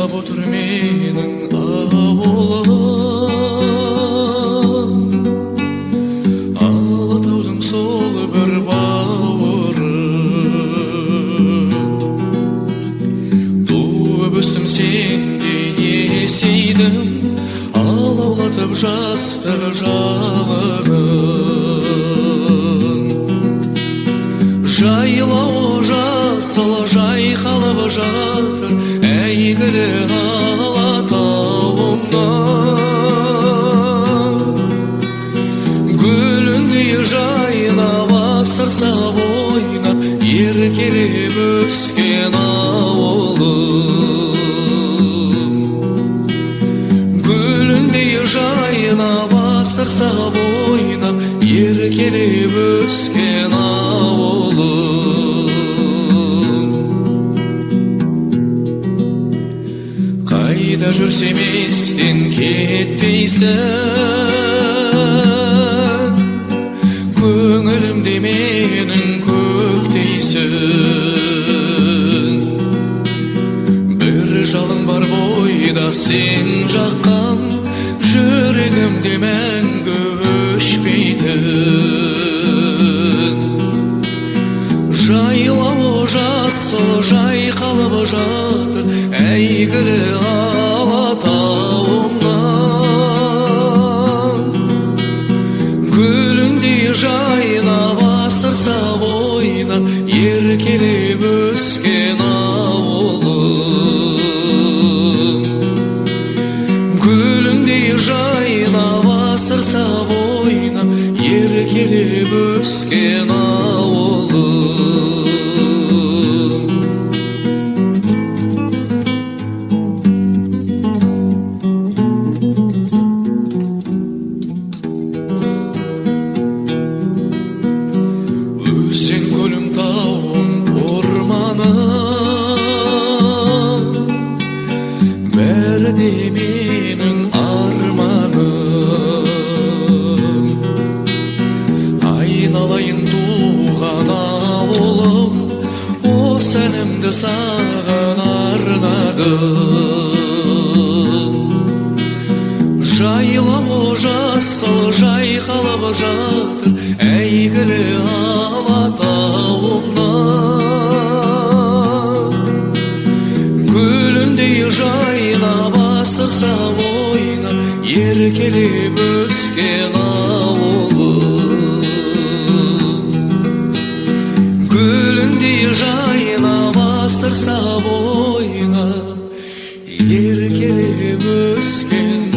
жайлап отыр менің ауылым, Алатаудың сол бір бауыры. Туып өстім сендей есейдім, алаулатып жастық жалынын. Жайлау жасыл жайқалып жатыр әйгілі Алатауымнан. Гүліндей жайнап асырса ойнап еркелеп өскен ауылым. Гүліндей жайнап асырса ойнап еркелеп өскен ауылым. Қайда жүрсем естен кетпейсің, көңілімде менің көктейсің. Бір жалын бар бойда сен жаққан, жүрегімде мәңгі өшпейтін. Жайлау жасыл жайқалып жатыр әйгілі Алатауымнан. Гүліндей жайнап асырса ойнап еркелеп өскен ауылым. Гүліндей жайнап асырса ойнап еркелеп өскен ауылым. Өзен көлім тауым орманым, бәрі де менің арманым. Айналайын туған ауылым, осы әнімді саған арнадым. Жайлау жасыл жайқалып жатыр әйгілі Алатауымнан. Гүліндей жайнап асырса ойнап еркелеп өскен ауылым. Гүліндей жайнап асырса ойнап еркелеп өскен